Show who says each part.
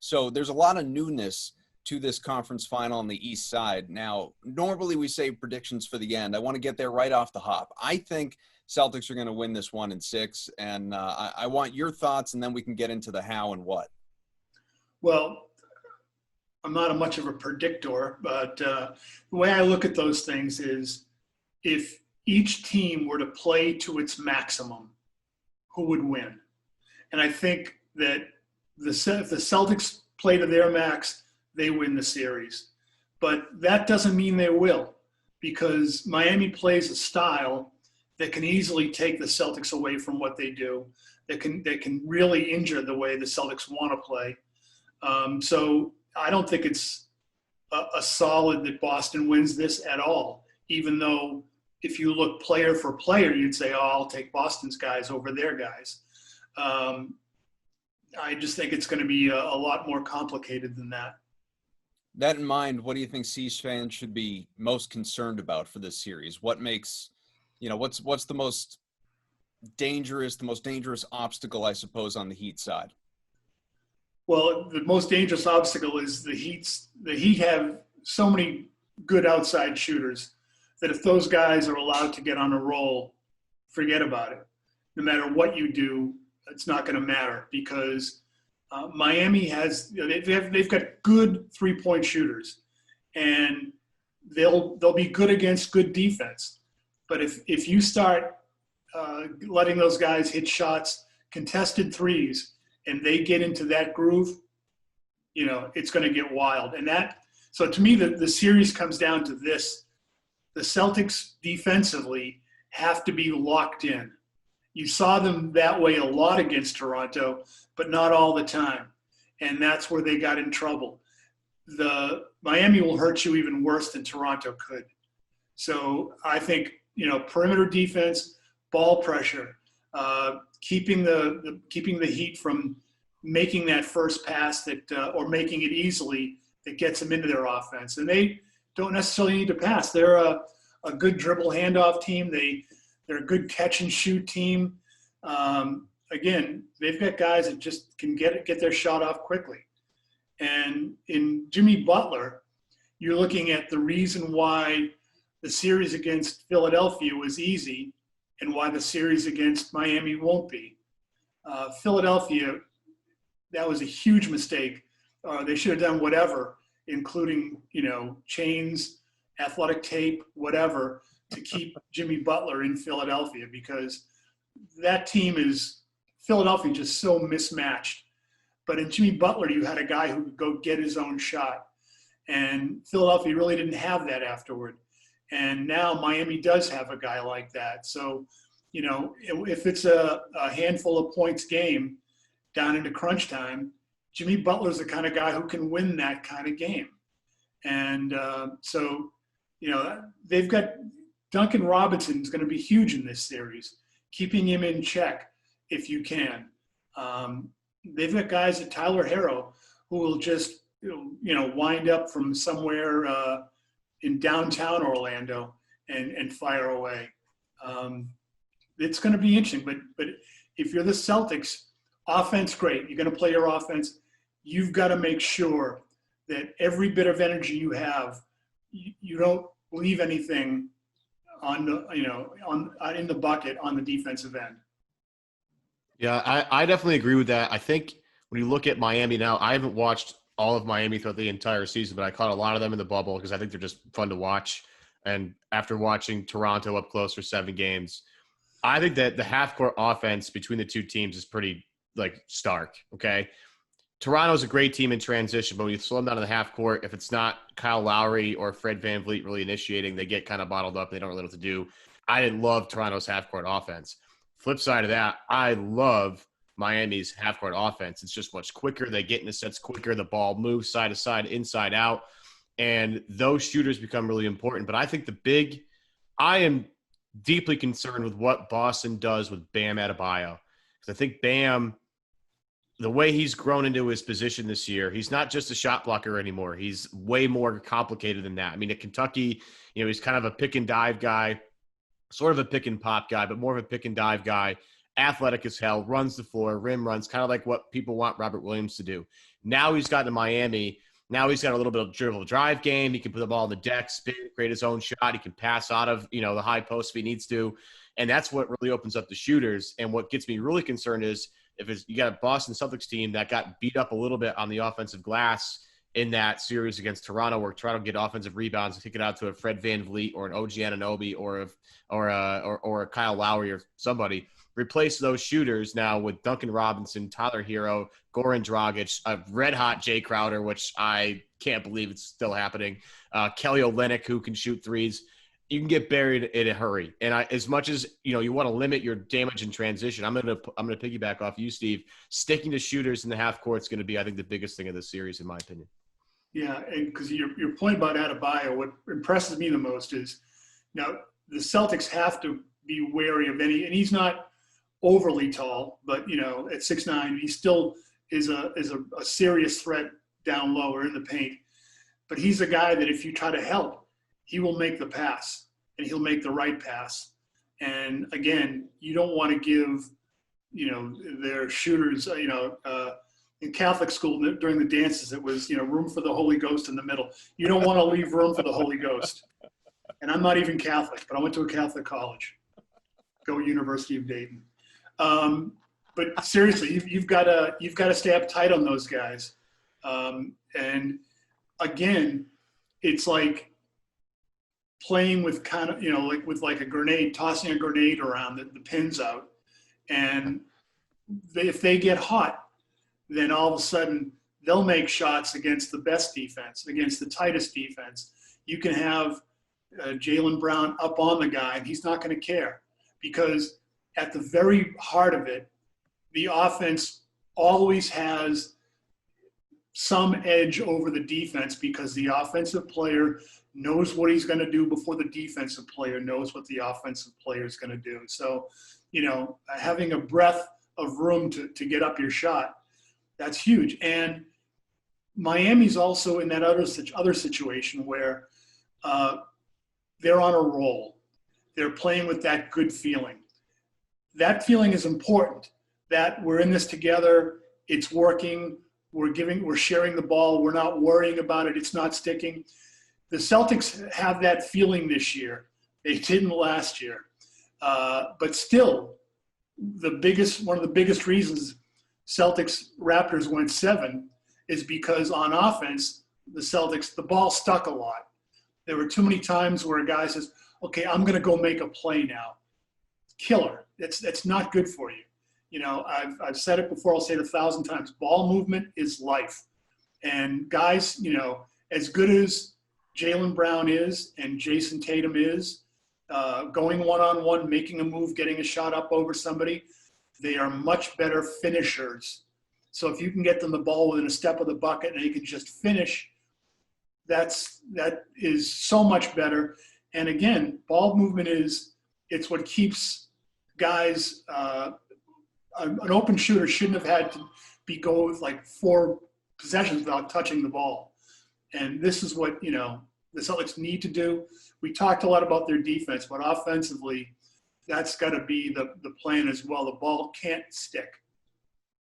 Speaker 1: So there's a lot of newness to this conference final on the East side. Now, normally we say predictions for the end. I want to get there right off the hop. I think Celtics are going to win this 1 in 6, and I want your thoughts, and then we can get into the how and what.
Speaker 2: Well, I'm not much of a predictor, but the way I look at those things is if each team were to play to its maximum, who would win? And I think that if the Celtics play to their max, they win the series. But that doesn't mean they will, because Miami plays a style that can easily take the Celtics away from what they do, that can really injure the way the Celtics want to play. So I don't think it's a solid that Boston wins this at all, even though if you look player for player, you'd say, oh, I'll take Boston's guys over their guys. I just think it's going to be a lot more complicated than that.
Speaker 1: That in mind, what do you think C's fans should be most concerned about for this series? What makes, what's the most dangerous obstacle, I suppose, on the Heat side?
Speaker 2: Well, the most dangerous obstacle is the Heat have so many good outside shooters that if those guys are allowed to get on a roll, forget about it. No matter what you do, it's not going to matter because Miami they've got good 3-point shooters, and they'll be good against good defense. But if you start letting those guys hit shots, contested threes, and they get into that groove, it's going to get wild. So to me, the series comes down to this: the Celtics defensively have to be locked in. You saw them that way a lot against Toronto, but not all the time. And that's where they got in trouble. The Miami will hurt you even worse than Toronto could. So I think, perimeter defense, ball pressure, keeping the Heat from making that first pass or making it easily that gets them into their offense. And they don't necessarily need to pass. They're a good dribble handoff team. They're a good catch and shoot team. Again, they've got guys that just can get their shot off quickly. And in Jimmy Butler, you're looking at the reason why the series against Philadelphia was easy and why the series against Miami won't be. Philadelphia, that was a huge mistake. They should have done whatever, including, chains, athletic tape, whatever, to keep Jimmy Butler in Philadelphia, because that team Philadelphia just so mismatched. But in Jimmy Butler, you had a guy who could go get his own shot. And Philadelphia really didn't have that afterward. And now Miami does have a guy like that. So, if it's a handful of points game down into crunch time, Jimmy Butler's the kind of guy who can win that kind of game. And so, they've got Duncan Robinson is going to be huge in this series, keeping him in check if you can. They've got guys at Tyler Herro who will just, wind up from somewhere in downtown Orlando and fire away. It's going to be interesting, but if you're the Celtics, offense, great. You're going to play your offense. You've got to make sure that every bit of energy you have, you don't leave anything in the bucket on the defensive end.
Speaker 3: Yeah, I definitely agree with that. I think when you look at Miami now, I haven't watched all of Miami throughout the entire season, but I caught a lot of them in the bubble because I think they're just fun to watch. And after watching Toronto up close for 7 games, I think that the half-court offense between the two teams is pretty, stark, okay? Toronto's a great team in transition, but when you slow them down in the half court, if it's not Kyle Lowry or Fred VanVleet really initiating, they get kind of bottled up and they don't really know what to do. I didn't love Toronto's half court offense. Flip side of that, I love Miami's half court offense. It's just much quicker. They get into sets quicker. The ball moves side to side, inside out, and those shooters become really important. But I think I am deeply concerned with what Boston does with Bam Adebayo, because I think Bam, the way he's grown into his position this year, he's not just a shot blocker anymore. He's way more complicated than that. I mean, at Kentucky, he's kind of a pick and dive guy, sort of a pick and pop guy, but more of a pick and dive guy, athletic as hell, runs the floor, rim runs, kind of like what people want Robert Williams to do. Now he's gotten to Miami. Now he's got a little bit of dribble drive game. He can put the ball on the deck, spin, create his own shot. He can pass out of, the high post if he needs to. And that's what really opens up the shooters. And what gets me really concerned is you got a Boston Celtics team that got beat up a little bit on the offensive glass in that series against Toronto, where Toronto get offensive rebounds and kick it out to a Fred VanVleet or an OG Anunoby or a Kyle Lowry or somebody. Replace those shooters now with Duncan Robinson, Tyler Hero, Goran Dragic, a red-hot Jay Crowder, which I can't believe it's still happening, Kelly Olynyk, who can shoot threes. You can get buried in a hurry. And as much as you want to limit your damage in transition, I'm gonna piggyback off you, Steve. Sticking to shooters in the half court is going to be, I think, the biggest thing of this series, in my opinion.
Speaker 2: Yeah, and because your point about Adebayo, what impresses me the most is now the Celtics have to be wary of any, and he's not overly tall, but at 6'9", he still is a serious threat down low or in the paint. But he's a guy that if you try to help, he will make the pass, and he'll make the right pass. And again, you don't want to give their shooters in Catholic school during the dances, it was, room for the Holy Ghost in the middle. You don't want to leave room for the Holy Ghost. And I'm not even Catholic, but I went to a Catholic college. Go University of Dayton. But seriously, you've got to stay up tight on those guys. And again, it's like playing with kind of, with like a grenade, tossing a grenade around the pins out. And if they get hot, then all of a sudden they'll make shots against the best defense, against the tightest defense. You can have Jaylen Brown up on the guy, and he's not going to care, because at the very heart of it, the offense always has some edge over the defense, because the offensive player knows what he's going to do before the defensive player knows what the offensive player is going to do. So, having a breadth of room to get up your shot, that's huge. And Miami's also in that other situation where they're on a roll. They're playing with that good feeling. That feeling is important, that we're in this together, it's working, we're sharing the ball, we're not worrying about it, it's not sticking. The Celtics have that feeling this year. They didn't last year. But still, one of the biggest reasons Celtics Raptors went 7 is because on offense, the ball stuck a lot. There were too many times where a guy says, okay, I'm going to go make a play now. Killer. That's not good for you. I've said it before, I'll say it 1,000 times. Ball movement is life. And guys, as good as Jaylen Brown is and Jason Tatum is, going one-on-one, making a move, getting a shot up over somebody, they are much better finishers. So if you can get them the ball within a step of the bucket and you can just finish, that is so much better. And again, ball movement it's what keeps guys, an open shooter shouldn't have had to go with like 4 possessions without touching the ball. And this is what, the Celtics need to do. We talked a lot about their defense, but offensively, that's got to be the plan as well. The ball can't stick.